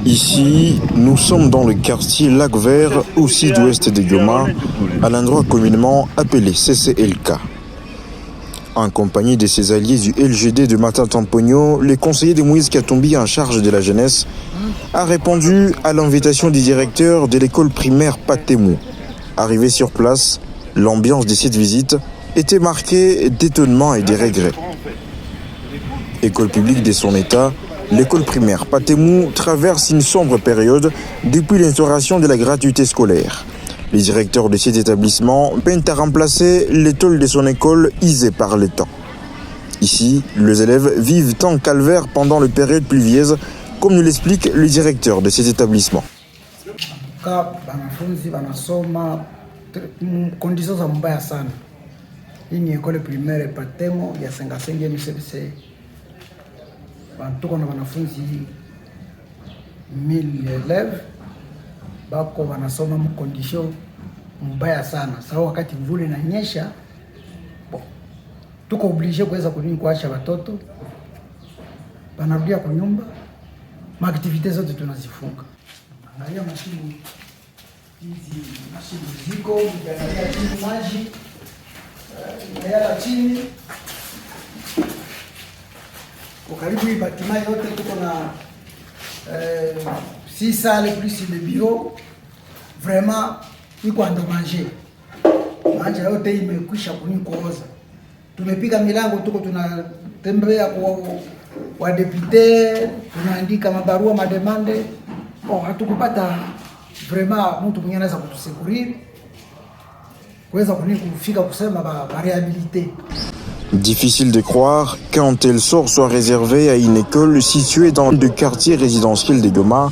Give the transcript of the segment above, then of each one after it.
Ici, nous sommes dans le quartier Lac Vert, au sud-ouest de Goma, à l'endroit communément appelé CCLK. En compagnie de ses alliés du LGD de Matatampogno, le conseiller de Moïse Katumbi en charge de la jeunesse a répondu à l'invitation du directeur de l'école primaire Patemou. Arrivé sur place, l'ambiance de cette visite était marquée d'étonnement et de regrets. École publique de son état, l'école primaire Patemou traverse une sombre période depuis l'instauration de la gratuité scolaire. Les directeurs de cet établissement peinent à remplacer l'étole de son école isée par le temps. Ici, les élèves vivent en calvaire pendant les périodes pluvieuse, comme nous l'explique le directeur de cet établissement. Conditions za mbaya sana. Hii ni école primaire Patemo ya 55e CBC. Tuko na wanafunzi 1000 élèves bako wanasoma mu condition mbaya sana. Sawa wakati mvula inanyesha, tuko obligé kuweza kuacha watoto wanarudia kwa nyumba, maaktivite zote tunazifunga. Angalia mashini hizi, mashini ziko ukiangalia chini maji yala chini kwa karibu hii batima yote tuko na 6 salles plus le bureau, vraiment iko endommagé. Maji yote imekwisha kuoza. Tumepiga milango, tuko tunatembea kwa député, tunaandika mabarua mademande. Hatukupata vraiment mtu mwenye anaweza kutusekurir kuweza kufika kusema ba réhabilité. Difficile de croire qu'un tel sort soit réservé à une école située dans le quartier résidentiel de Goma,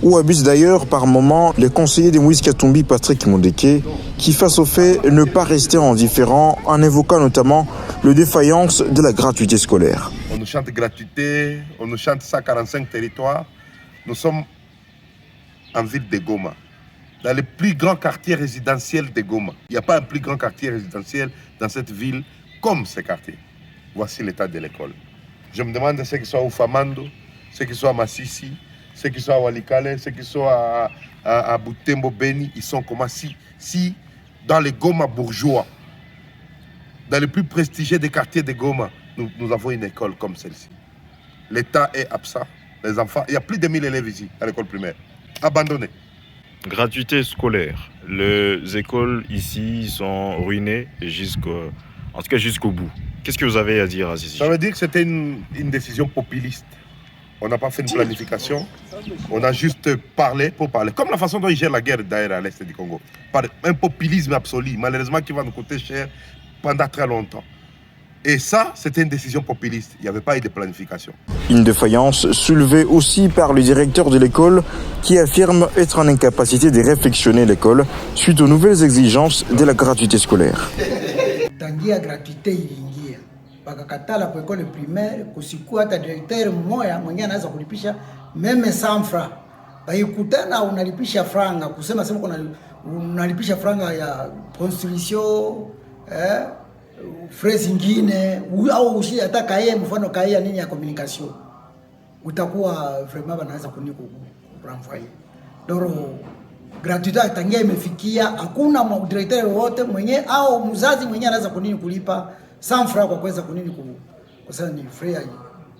où habitent d'ailleurs par moments les conseillers de Moïse Katumbi, Patrick Mondeke, qui face au fait ne pas rester indifférent en évoquant notamment le défaillance de la gratuité scolaire. On nous chante gratuité, on nous chante 145 territoires. Nous sommes en ville de Goma, dans le plus grand quartier résidentiel de Goma. Il n'y a pas un plus grand quartier résidentiel dans cette ville comme ce quartier. Voici l'état de l'école. Je me demande ceux qui sont au Famando, ceux qui sont à Massissi, ceux qui sont à Walikale, ceux qui sont à Butembo Beni, ils sont comment si dans les Goma bourgeois, dans le plus prestigieux des quartiers de Goma, nous avons une école comme celle-ci. L'État est absent. Les enfants, il y a plus de 1000 élèves ici à l'école primaire. Abandonnés. Gratuité scolaire. Les écoles ici sont ruinées en tout cas jusqu'au bout. Qu'est-ce que vous avez à dire à ce sujet? Ça veut dire que c'était une décision populiste. On n'a pas fait une planification. On a juste parlé pour parler. Comme la façon dont ils gèrent la guerre d'ailleurs à l'est du Congo. Par un populisme absolu, malheureusement qui va nous coûter cher pendant très longtemps. Et ça, c'était une décision populiste. Il n'y avait pas eu de planification. Une défaillance soulevée aussi par le directeur de l'école qui affirme être en incapacité de réfectionner l'école suite aux nouvelles exigences de la gratuité scolaire. Tangia gratuité iliingia. Bakakatala kwa école primaire kusikuwa hata directeur mmoja mwenye anaweza kulipisha meme 100 francs. Bayikutana unalipisha franga kusema kuna unalipisha franga ya construction frais zingine au ushi hata kaye mfano kaye nini ya communication utakuwa vraiment wanaweza renvoyer. Doro gratuité tangia imefikia, hakuna directeur wote mwenye au mzazi mwenye anaweza kulipa 100 francs kwa kuweza kusema ni frais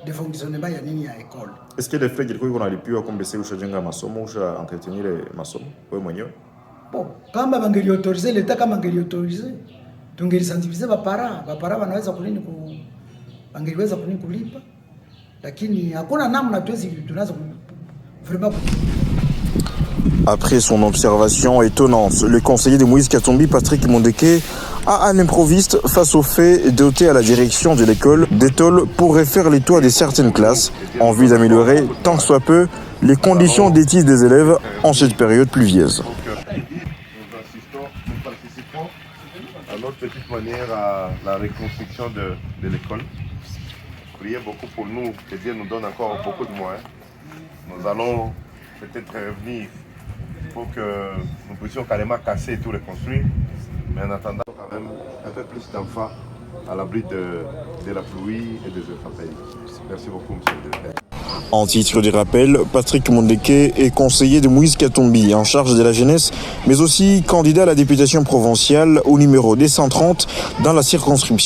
de fonctionnement ya nini ya école. Est-ce que les frais kilikuwa kunalipiwa kumbe sasa ushajenga masomo usha entretenir masomo wewe mwenyewe? Bon, kama bangeliautoriser l'État, kama bangeliautoriser tungelisensibiliser bapara wanaweza bangeliweza kulipa, lakini hakuna namna tunaweza vraiment. Après son observation étonnante, le conseiller de Moïse Katumbi, Patrick Mondeke, a à l'improviste face au fait doté à la direction de l'école d'étoiles pour refaire les toits de certaines classes en vue d'améliorer tant que soit peu les conditions d'études des élèves en cette période pluvieuse. Nous participons à notre petite manière à la reconstruction de l'école. Priez beaucoup pour nous, que Dieu nous donne encore beaucoup de moyens. Nous allons peut-être revenir pour que nous puissions carrément casser et tout reconstruire. Mais en attendant, quand même, un peu plus d'enfants à l'abri de la pluie et des intempéries. Merci beaucoup, monsieur le directeur. En titre de rappel, Patrick Mondeke est conseiller de Moïse Katumbi en charge de la jeunesse, mais aussi candidat à la députation provinciale au numéro des 130 dans la circonscription.